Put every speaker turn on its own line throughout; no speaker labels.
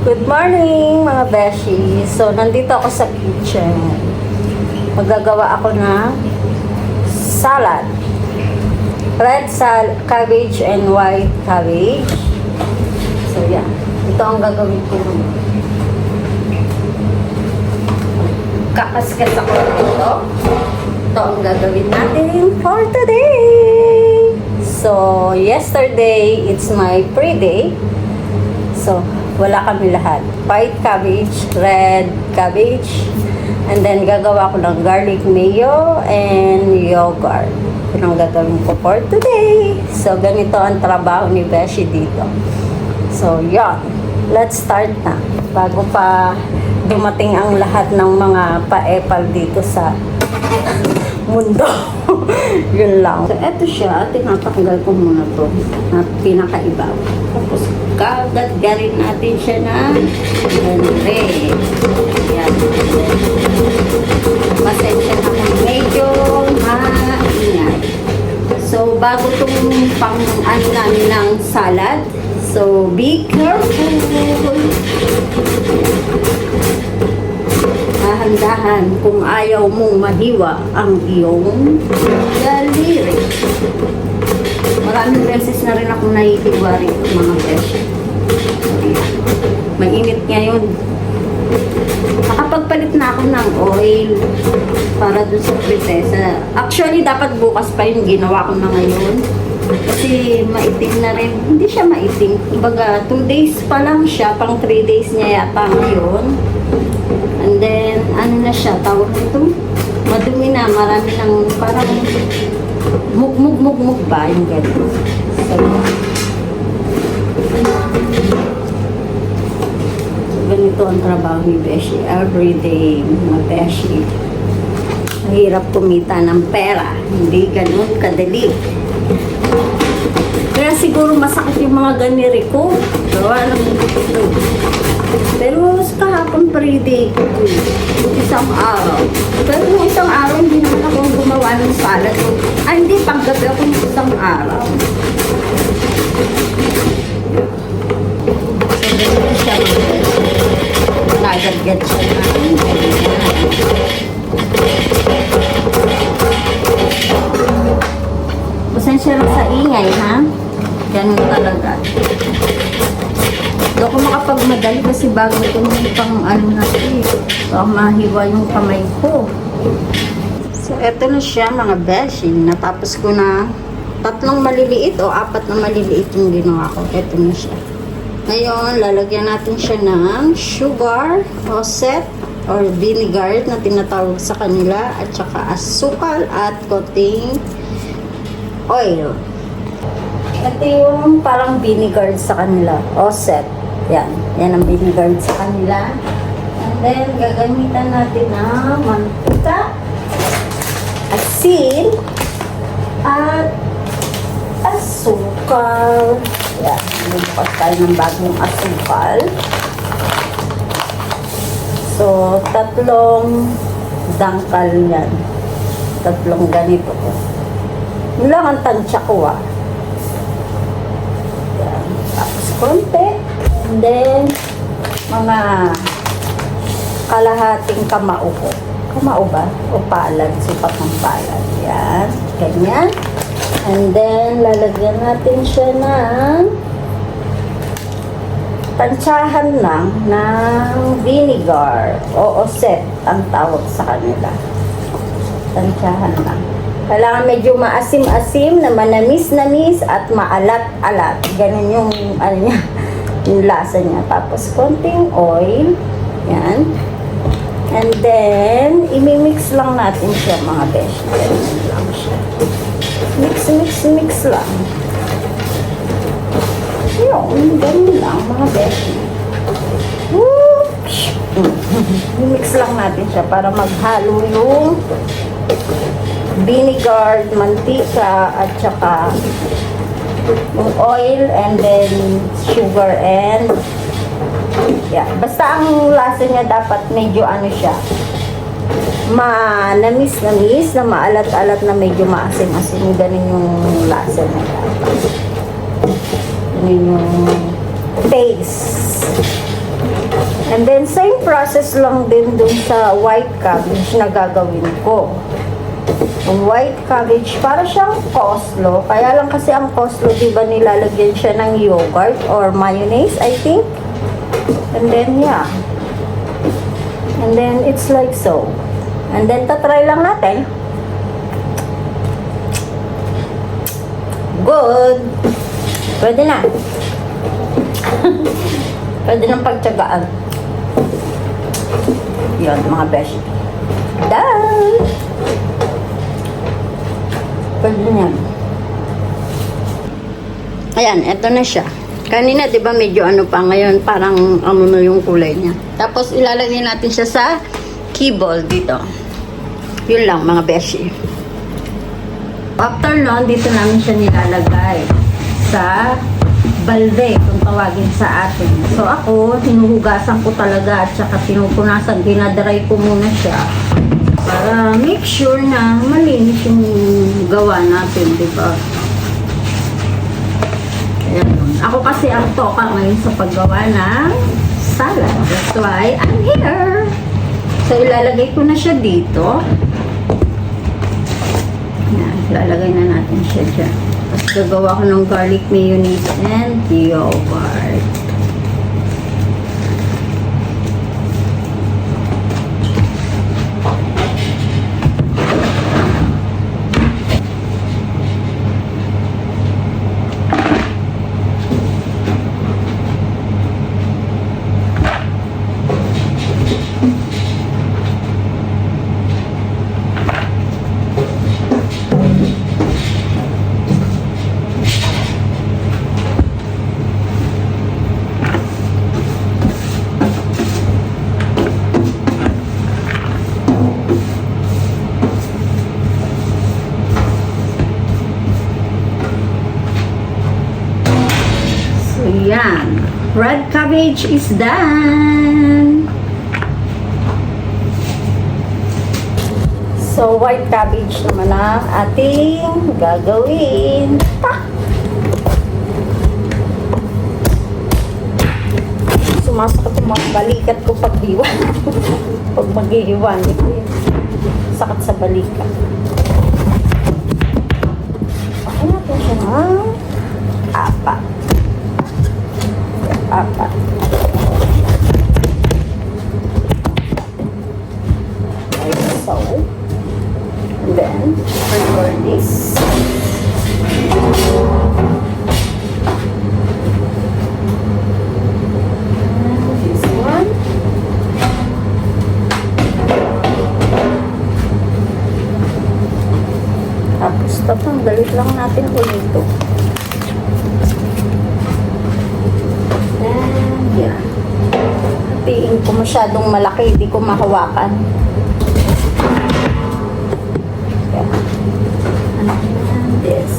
Good morning mga beshi. So, nandito ako sa kitchen. Magagawa ako ng salad. Red cabbage and white cabbage. So, yan. Ito ang gagawin ko. Kakaskas ako dito. Ito ang gagawin natin for today. So, yesterday, it's my pre-day. So, wala kami lahat. White cabbage, red cabbage, and then gagawa ko ng garlic mayo and yogurt. Yun ang gagawin ko for today. So, ganito ang trabaho ni Beshi dito. So, yun. Let's start na. Bago pa dumating ang lahat ng mga pa-epal dito sa mundo. Yun lang. So, eto siya. Tinatanggal ko muna to na pinakaibaw. Tapos, kagat-garin natin siya na ganire. Yan. Pasensya na kung medyo maingay. So, bago itong pang-ano namin ng salad, so, be careful. Dahan-dahan kung ayaw mong mahiwa ang iyong daliri. Maraming beses na rin akong nahihiwa rin mga beshi. Mainit ngayon. Nakapagpalit na ako ng oil para dun sa pritesa. Actually, dapat bukas pa yung ginawa ko na ngayon. Kasi maitim na rin. Hindi siya maitim. Kumbaga, 2 days pa lang siya. Pang 3 days niya yata ngayon. And then, ano na siya, tawag nito? Madumi na, marami ng parang mug ba, yung gano'n. So, ganito ang trabaho ni Beshi. Everyday, mga Beshi. Mahirap kumita ng pera. Hindi ganun kadali. Kaya siguro masakit yung mga ganiri ko. Gawa ng ito. Pero kahapon pre-day ko isang araw. Pero yung isang araw hindi naman ako gumawa ng salad. Ay hindi, panggabi ako ng isang araw. So ganito siya. Nagagad siya na. Pasensya lang sa ingay, ha? Ganun talaga. Hindi ako makapagmadali kasi bago itong pang ano natin. So, mahiwa yung kamay ko. So, eto na siya mga beshi. Natapos ko na 3 maliliit o 4 na maliliit yung ginawa ko. Eto na siya. Ngayon, lalagyan natin siya ng sugar o set or vinegar na tinatawag sa kanila at saka asukal at konting oil. Ito yung parang vinegar sa kanila o set. Yan. Yan ang vinegar sa kanila. And then, gagamitan natin ng mantika, asin, at asukal. Yan. Bubukas tayo ng bagong asukal. So, 3 dangkal yan. 3 ganito ko. Yun lang ang tansya ko, ah. Yan. Tapos, konti. And then, mga kalahating kamao ko. Kamao ba? O palad. Sipat ng palad. Yan. Ganyan. And then, lalagyan natin siya ng tansyahan lang ng vinegar. O oset ang tawag sa kanila. Tansyahan lang. Kailangan medyo maasim-asim na manamis-namis at maalat-alat. Ganun yung ano niya. Yung lasa niya. Tapos, konting oil. Yan. And then, imimix lang natin siya, mga besh. Ganun lang siya. Mix lang. Yun, ganun lang, mga besh. Imix lang natin siya para maghalo yung vinegar, mantika, at saka yung oil, and then sugar, and yeah. Basta ang lasa niya dapat medyo ano siya, manamis-namis, na maalat-alat na medyo maasim-asim. Ganun yung lasa niya dapat. Ganun yung taste. And then, same process lang din dun sa white cabbage na gagawin ko. Yung white cabbage, para siyang coleslaw. Kaya lang kasi ang coleslaw, diba nilalagyan siya ng yogurt or mayonnaise, I think. And then, yeah. And then, it's like so. And then, tatry lang natin. Good. Pwede na. Pwede nang pagtyagaan. Yan, mga beshi. Done! Pwede na yan. Ayan, eto na siya. Kanina, di ba, medyo ano pa. Ngayon, parang ano na yung kulay niya. Tapos, ilalagay natin siya sa keyboard dito. Yun lang, mga beshi. After nun, dito namin siya nilalagay sa balde, kung tawagin sa atin. So, ako, hinuhugasan ko talaga at saka pinupunasan. Dinadry ko muna siya para make sure na malinis yung gawa natin, di ba? Ayan. Ako kasi ang toka ngayon sa paggawa ng salad. That's why I'm here. So, ilalagay ko na siya dito. Ayan, ilalagay na natin siya dyan. Tapos gagawa ko ng garlic mayonnaise and yogurt. Yan. Red cabbage is done. So, white cabbage naman ang ating gagawin. Ta! Sumasakit yung mga balikat ko pag diwan. Pag mag-iwan. Sakit sa balikat. Okay natin siya ng apat. Apat. Like so. And then, for this. And this one. Tapos, tatanggalit lang natin ulit ito. Yan. Hatiin ko masyadong malaki, hindi ko mahawakan. Yan. And this.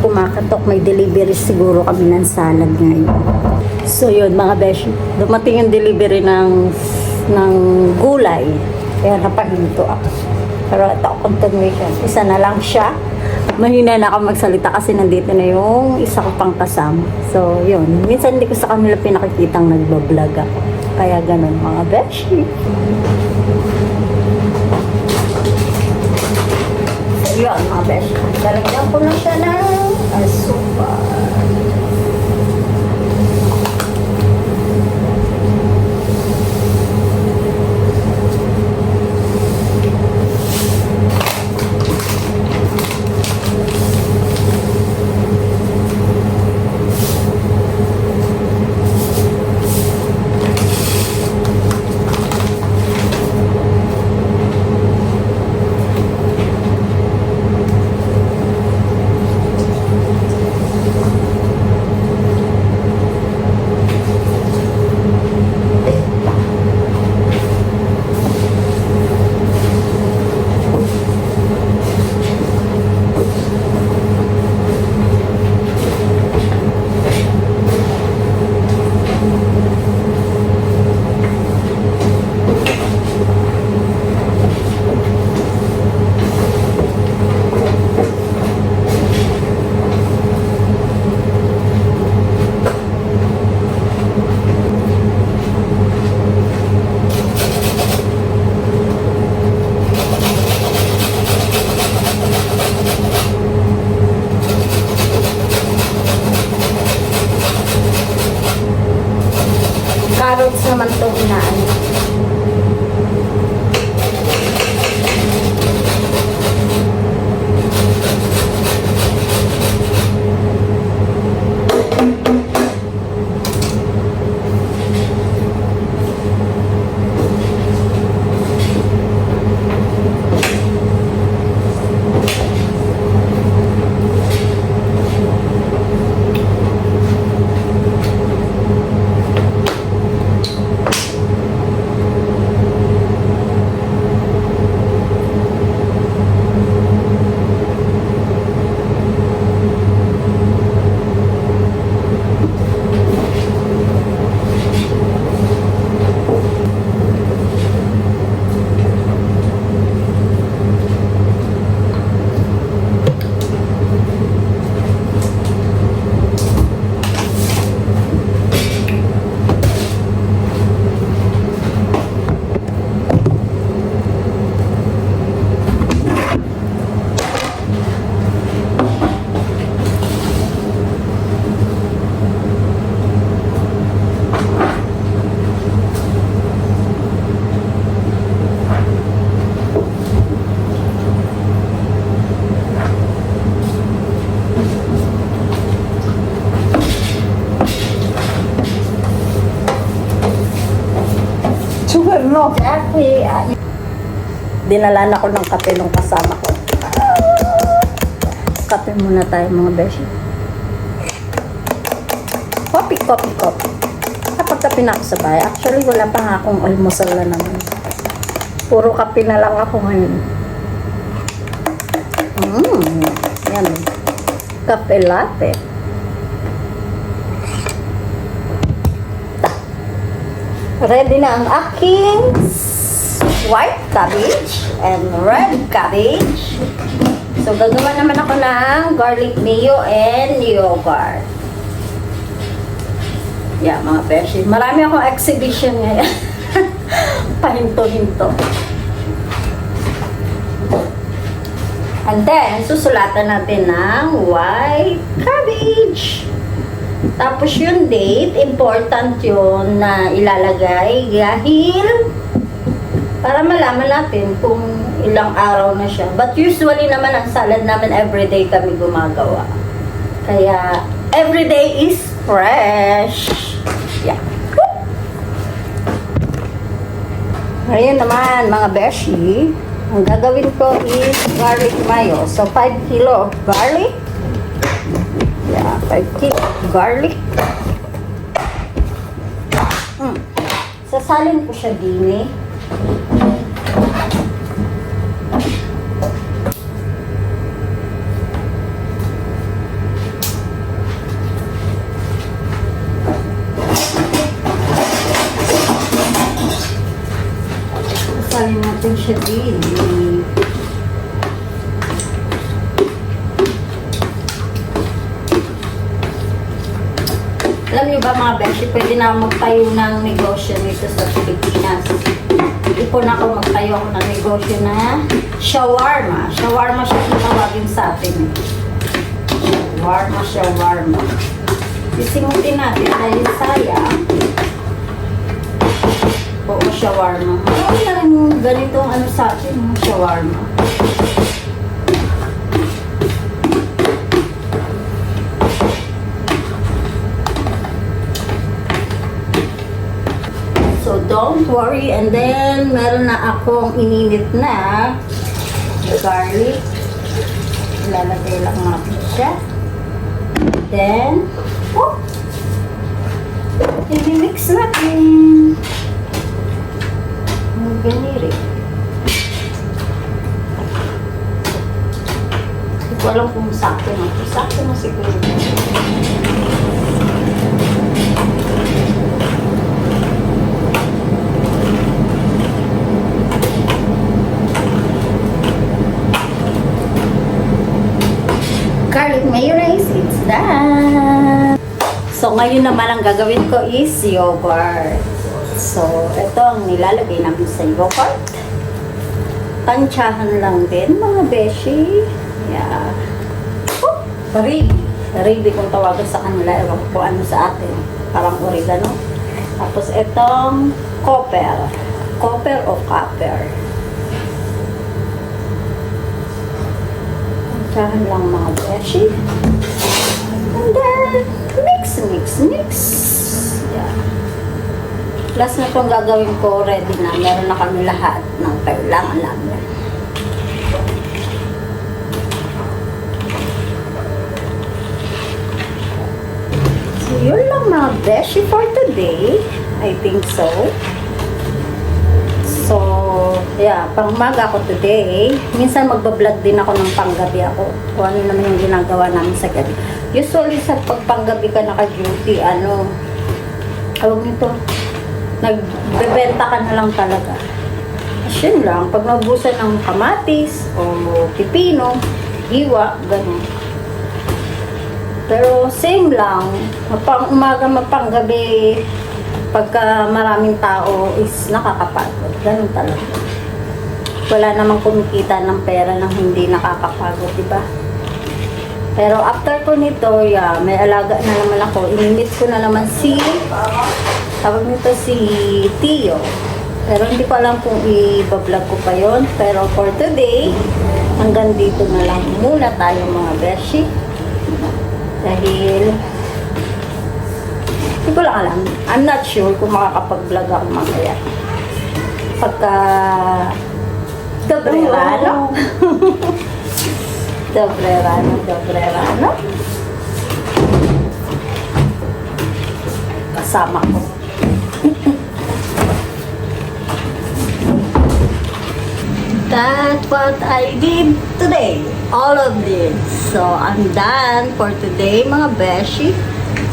Kumakatok, may delivery siguro kami ng salad ngayon. So yun mga beshi, dumating yung delivery ng gulay. Kaya napahinto ako. Pero ito, continuation. Isa na lang siya. Mahina na ako magsalita kasi nandito na yung isa ko pang kasama. So yun, minsan hindi ko sa kanila pinakikitang nagbablog ako. Kaya ganun mga beshi. Yun mga beshi. Talagyan ko na siya ng asukal. itong inaano.
Sugar, no?
Exactly. Dinalan ako ng kape nung kasama ko. Kape muna tayo mga beshi. Coffee. Kapag kape na ako sa bahay, actually wala pa nga akong almusal na naman. Puro kape na lang ako ngayon. Yan. Kape latte. Ready na ang aking white cabbage and red cabbage. So, gagawa naman ako ng garlic mayo and yogurt. Yeah, mga beshi. Marami akong exhibition ngayon. Pahinto-hinto. And then, susulatan natin ng white cabbage. Tapos yung date, important yun na ilalagay dahil para malaman natin kung ilang araw na siya. But usually naman ang salad namin everyday kami gumagawa. Kaya everyday is fresh. Yeah. Ngayon naman mga beshi, ang gagawin ko is garlic mayo. So 5 kilo garlic. Yeah, 5 kilo garlic. Sasalin ko siya din eh. Sasalin natin siya din eh. Alam niyo ba mga beshi, pwede na magtayo ng negosyo nito sa Pilipinas. Ipon ako magtayo ako ng negosyo na shawarma. Shawarma siya tinawagin sa atin. Shawarma. Sisingutin natin dahil sayang. Oo, shawarma. Marami na rin ganitong ano sa atin, shawarma. So, don't worry. And then, meron na akong ininit na garlic. Ilalagay lang natin siya. Then, i-mix natin. Ganiri. Hindi ko alam kung sakto na. Sakto na siguro. Garlic mayonnaise, it's done! So, ngayon naman ang gagawin ko is yogurt. So, ito ang nilalagay namin sa yogurt. Tansyahan lang din, mga beshi. Yeah. Paribi kung tawagan sa kanila. Ewan ko ano sa atin. Parang oregano. Tapos itong copper. Copper o copper. Puntahan lang mga beshi. And then, mix, mix, mix. Yeah. Plus na itong gagawin ko, ready na. Meron na kami lahat ng kailangan namin. So, yun lang mga beshi for today. I think so. So, yeah, pang umaga ako today. Minsan magbablog din ako ng panggabi ako. Kung ano naman yung ginagawa namin sa gabi. Usually sa pagpanggabi ka naka-duty, tawag nito, nagbebenta ka na lang talaga. As yun lang, pag naubusan ng kamatis o pipino, hiwa, ganun. Pero same lang, mapang umaga mapanggabi, pagka maraming tao is nakakapagod. Ganun talaga. Wala namang kumikita ng pera nang hindi nakakapagod, di ba? Pero after ko nito, yeah, may alaga na naman ako. Inimit ko na naman tawag nito si Tio. Pero hindi ko alam kung i-vlog ko pa yon. Pero for today, hanggang dito na lang muna tayo mga beshi. Dahil hindi ko lang alam. I'm not sure kung makakapag-vlog ako mamaya. Pagka Dobrerano. Dobrerano. Kasama ko. That's what I did today. All of this. So, I'm done for today, mga beshi.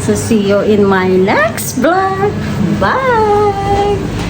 So, see you in my next vlog. Bye!